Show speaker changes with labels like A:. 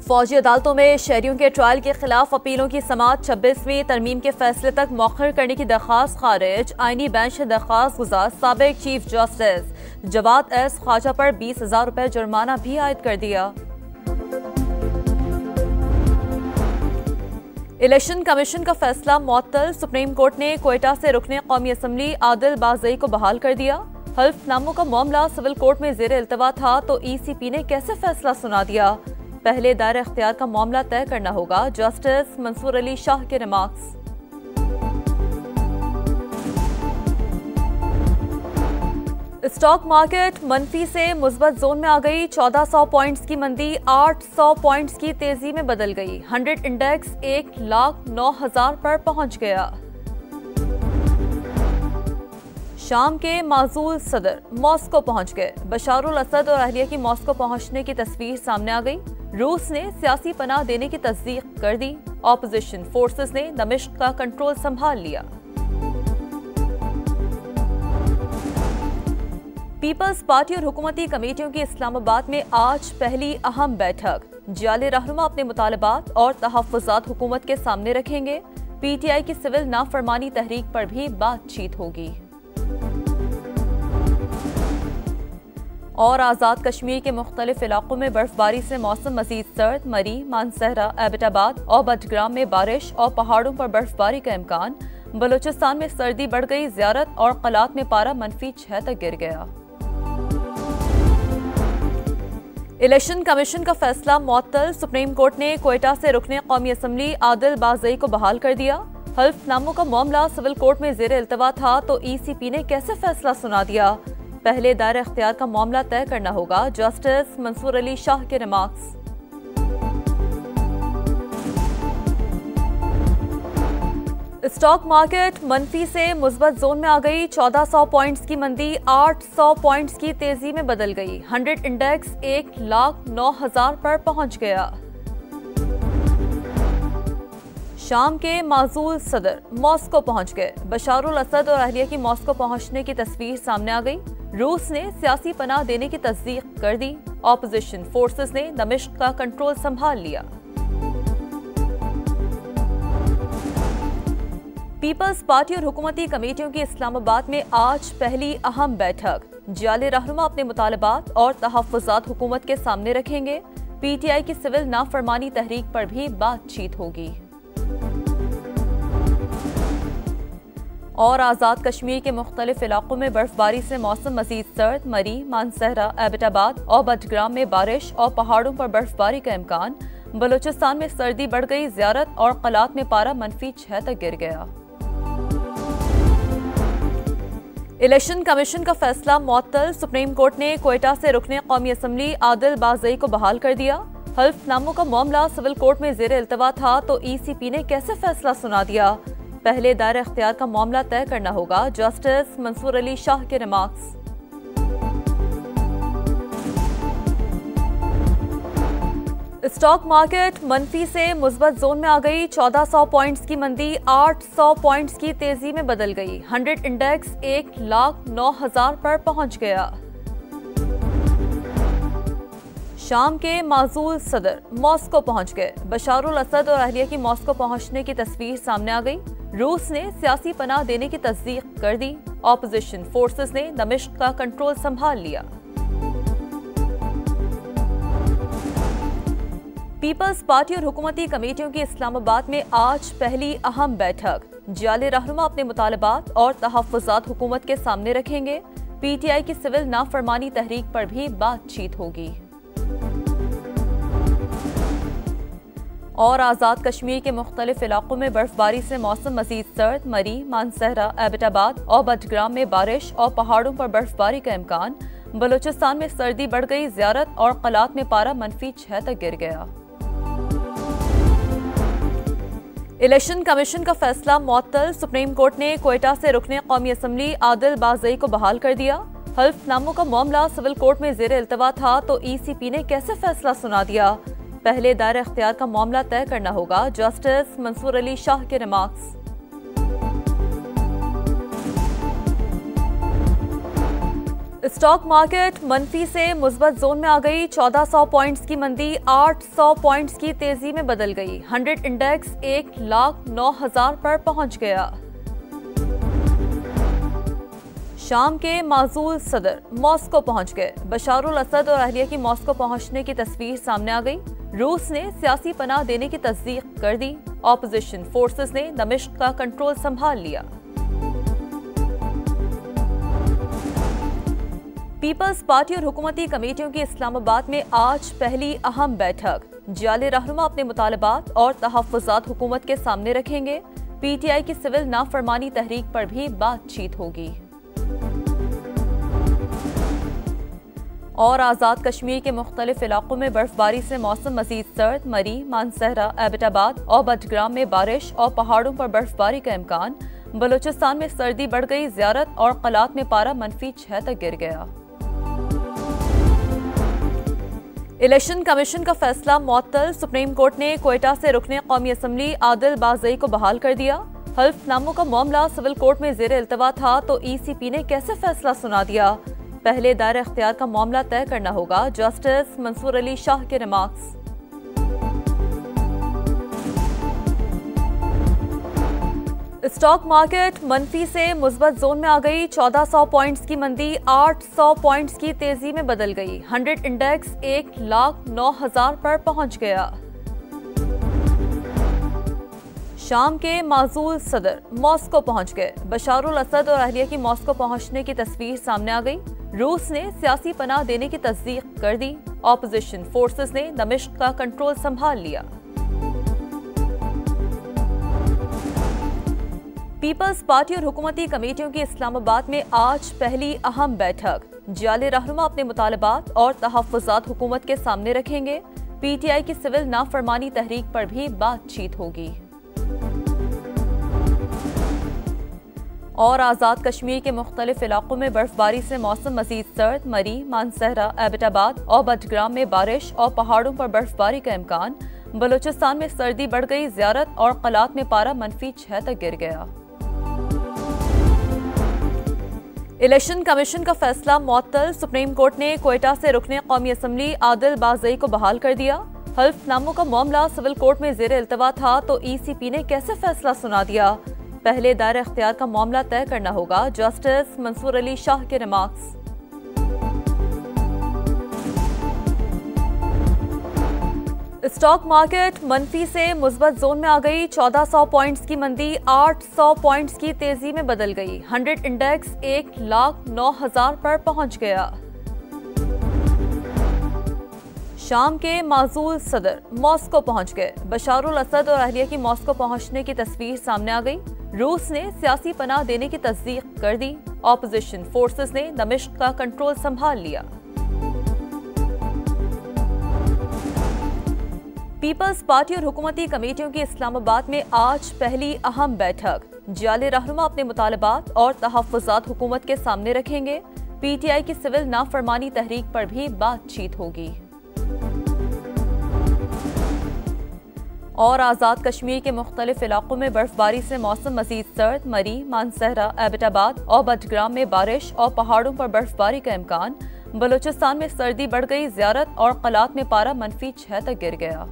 A: फौजी अदालतों में शहरियों के ट्रायल के खिलाफ अपीलों की समाअत 26वीं तरमीम के फैसले तक मौखर करने की दरख्वास्त खारिज। आईनी बेंच ने दरख्वास्त गुजार साबिक chief justice Jawwad S Khawaja पर 20,000 रुपए जुर्माना भी आयद कर दिया। इलेक्शन कमीशन का फैसला मुअत्तल। सुप्रीम कोर्ट ने क्वेटा से रुकने कौमी असम्बली आदिल बाज़ई को बहाल कर दिया। हल्फनामों का मामला सिविल कोर्ट में ज़ेर इल्तवा था तो ECP ने कैसे फैसला सुना दिया। पहले दायरे इख्तियार का मामला तय करना होगा। जस्टिस मंसूर अली शाह के रिमार्क्स। स्टॉक मार्केट मनफी से मुस्बत जोन में आ गई। 1400 पॉइंट्स की मंदी 800 पॉइंट्स की तेजी में बदल गई। 100 इंडेक्स 1,09,000 पर पहुंच गया। शाम के माजूल सदर मॉस्को पहुंच गए। बशारुल असद और अहलिया की मॉस्को पहुंचने की तस्वीर सामने आ गई। रूस ने सियासी पनाह देने की तस्दीक कर दी। ऑपोजिशन फोर्सेस ने दमिश्क का कंट्रोल संभाल लिया। पीपल्स पार्टी और हुकूमती कमेटियों की इस्लामाबाद में आज पहली अहम बैठक। जाली रहनुमा अपने मुतालबात और तहफ़्फ़ुज़ात हुकूमत के सामने रखेंगे। PTI की सिविल नाफरमानी तहरीक पर भी बातचीत होगी। और आज़ाद कश्मीर के मुख्तलिफ इलाकों में बर्फबारी से मौसम मजीद सर्द। मरी, मानसहरा, एबटाबाद और बटग्राम में बारिश और पहाड़ों पर बर्फबारी का इम्कान। बलूचिस्तान में सर्दी बढ़ गई। ज़ियारत और क़लात में पारा -6 तक गिर गया। इलेक्शन कमीशन का फैसला मुअत्तल। सुप्रीम कोर्ट ने क्वेटा से रुकने कौमी असम्बली आदिल बाज़ई को बहाल कर दिया। हल्फनामों का मामला सिविल कोर्ट में ज़ेर इल्तवा था तो ECP ने कैसे फैसला सुना दिया। पहले दायरे इख्तियार का मामला तय करना होगा। जस्टिस मंसूर अली शाह के रिमार्क्स। स्टॉक मार्केट मनफी से मुस्बत जोन में आ गई। 1400 पॉइंट्स की मंदी 800 पॉइंट्स की तेजी में बदल गई। 100 इंडेक्स 1,09,000 पर पहुंच गया। शाम के माजूल सदर मॉस्को पहुंच गए। बशारुल असद और अहलिया की मॉस्को पहुंचने की तस्वीर सामने आ गई। रूस ने सियासी पनाह देने की तस्दीक कर दी। ऑपोजिशन फोर्सेस ने दमिश्क का कंट्रोल संभाल लिया। पीपल्स पार्टी और हुकूमती कमेटियों की इस्लामाबाद में आज पहली अहम बैठक। जाली रहनुमा अपने मुतालबात और तहफ़्फ़ुज़ात हुकूमत के सामने रखेंगे। PTI की सिविल नाफरमानी तहरीक पर भी बातचीत होगी। और आज़ाद कश्मीर के मुख्तलिफ इलाकों में बर्फबारी से मौसम मजीद सर्द। मरी, मानसहरा, एबटाबाद और बटग्राम में बारिश और पहाड़ों पर बर्फबारी का इम्कान। बलूचिस्तान में सर्दी बढ़ गई। ज़ियारत और क़लात में पारा -6 तक गिर गया। इलेक्शन कमीशन का फैसला मुअत्तल। सुप्रीम कोर्ट ने क्वेटा से रुकने कौमी असम्बली आदिल बाज़ई को बहाल कर दिया। हल्फनामों का मामला सिविल कोर्ट में ज़ेर इल्तवा था तो ECP ने कैसे फैसला सुना दिया। पहले दायरे इख्तियार का मामला तय करना होगा। जस्टिस मंसूर अली शाह के रिमार्क्स। स्टॉक मार्केट मनफी से मुस्बत जोन में आ गई। 1400 पॉइंट्स की मंदी 800 पॉइंट्स की तेजी में बदल गई। 100 इंडेक्स 1,09,000 पर पहुंच गया। शाम के माजूल सदर मॉस्को पहुंच गए। बशारुल असद और अहलिया की मॉस्को पहुंचने की तस्वीर सामने आ गई। रूस ने सियासी पनाह देने की तस्दीक कर दी। ऑपोजिशन फोर्सेस ने दमिश्क का कंट्रोल संभाल लिया। पीपल्स पार्टी और हुकूमती कमेटियों की इस्लामाबाद में आज पहली अहम बैठक। जाली रहनुमा अपने मुतालबात और तहफ़्फ़ुज़ात हुकूमत के सामने रखेंगे। PTI की सिविल नाफरमानी तहरीक पर भी बातचीत होगी। और आज़ाद कश्मीर के मुख्तलिफ इलाकों में बर्फबारी से मौसम मजीद सर्द। मरी, मानसहरा, एबटाबाद और बटग्राम में बारिश और पहाड़ों पर बर्फबारी का इम्कान। बलूचिस्तान में सर्दी बढ़ गई। ज़ियारत और क़लात में पारा -6 तक गिर गया। इलेक्शन कमीशन का फैसला मुअत्तल। सुप्रीम कोर्ट ने क्वेटा से रुकने कौमी असम्बली आदिल बाज़ई को बहाल कर दिया। हल्फनामों का मामला सिविल कोर्ट में ज़ेर इल्तवा था तो ECP ने कैसे फैसला सुना दिया। पहले दायरे इख्तियार का मामला तय करना होगा। जस्टिस मंसूर अली शाह के रिमार्क्स। स्टॉक मार्केट मनफी से मुस्बत जोन में आ गई। 1400 पॉइंट्स की मंदी 800 पॉइंट्स की तेजी में बदल गई। 100 इंडेक्स 1,09,000 पर पहुंच गया। शाम के माजूल सदर मॉस्को पहुंच गए। बशारुल असद और अहलिया की मॉस्को पहुंचने की तस्वीर सामने आ गई। रूस ने सियासी पनाह देने की तस्दीक कर दी। ऑपोजिशन फोर्सेस ने दमिश्क का कंट्रोल संभाल लिया। पीपल्स पार्टी और हुकूमती कमेटियों की इस्लामाबाद में आज पहली अहम बैठक। जाली रहनुमा अपने मुतालबात और तहफ़्फ़ुज़ात हुकूमत के सामने रखेंगे। पीटीआई की सिविल नाफरमानी तहरीक पर भी बातचीत होगी। और आज़ाद कश्मीर के मुख्तलिफ इलाकों में बर्फबारी से मौसम मजीद सर्द। मरी, मानसहरा, एबटाबाद और बडग्राम में बारिश और पहाड़ों पर बर्फबारी का इम्कान। बलूचिस्तान में सर्दी बढ़ गई। ज़ियारत और क़लात में पारा -6 तक गिर गया। इलेक्शन कमीशन का फैसला मुअत्तल। सुप्रीम कोर्ट ने क्वेटा से रुकने कौमी असम्बली आदिल बाज़ई को बहाल कर दिया। हल्फनामों का मामला सिविल कोर्ट में ज़ेर इल्तवा था तो ECP ने कैसे फैसला सुना दिया। पहले दायरे इख्तियार का मामला तय करना होगा। जस्टिस मंसूर अली शाह के रिमार्क्स। स्टॉक मार्केट मनफी से मुस्बत जोन में आ गई। 1400 पॉइंट्स की मंदी 800 पॉइंट्स की तेजी में बदल गई। 100 इंडेक्स 1,09,000 पर पहुंच गया। शाम के माजूल सदर मॉस्को पहुंच गए। बशारुल असद और अहलिया की मॉस्को पहुंचने की तस्वीर सामने आ गई। रूस ने सियासी पनाह देने की तस्दीक कर दी। ऑपोजिशन फोर्सेस ने दमिश्क का कंट्रोल संभाल लिया। पीपल्स पार्टी और हुकूमती कमेटियों की इस्लामाबाद में आज पहली अहम बैठक। जाली रहनुमा अपने मुतालबात और तहफ़्फ़ुज़ात हुकूमत के सामने रखेंगे। पीटीआई की सिविल नाफरमानी तहरीक पर भी बातचीत होगी। और आज़ाद कश्मीर के मुख्तलिफ इलाकों में बर्फबारी से मौसम मजीद सर्द। मरी, मानसहरा, एबटाबाद और बडग्राम में बारिश और पहाड़ों पर बर्फबारी का इम्कान। बलूचिस्तान में सर्दी बढ़ गई। ज़ियारत और क़लात में पारा -6 तक गिर गया। इलेक्शन कमीशन का फैसला मुअत्तल। सुप्रीम कोर्ट ने क्वेटा से रुकने कौमी असम्बली आदिल बाज़ई को बहाल कर दिया। हल्फनामों का मामला सिविल कोर्ट में ज़ेर इल्तवा था तो ECP ने कैसे फैसला सुना दिया। पहले दायरे इख्तियार का मामला तय करना होगा। जस्टिस मंसूर अली शाह के रिमार्क्स। स्टॉक मार्केट मनफी से मुस्बत जोन में आ गई। 1400 पॉइंट्स की मंदी 800 पॉइंट्स की तेजी में बदल गई। 100 इंडेक्स 1,09,000 पर पहुंच गया। शाम के माजूल सदर मॉस्को पहुंच गए। बशारुल असद और अहलिया की मॉस्को पहुंचने की तस्वीर सामने आ गई। रूस ने सियासी पनाह देने की तस्दीक कर दी। ऑपोजिशन फोर्सेस ने दमिश्क का कंट्रोल संभाल लिया। पीपल्स पार्टी और हुकूमती कमेटियों की इस्लामाबाद में आज पहली अहम बैठक। जाली रहनुमा अपने मुतालबात और तहफ़्फ़ुज़ात हुकूमत के सामने रखेंगे। पीटीआई की सिविल नाफरमानी तहरीक पर भी बातचीत होगी। और आज़ाद कश्मीर के मुख्तलिफ इलाकों में बर्फबारी से मौसम मजीद सर्द। मरी, मानसहरा, एबटाबाद और बडग्राम में बारिश और पहाड़ों पर बर्फबारी का इम्कान। बलूचिस्तान में सर्दी बढ़ गई। ज़ियारत और क़लात में पारा -6 तक गिर गया।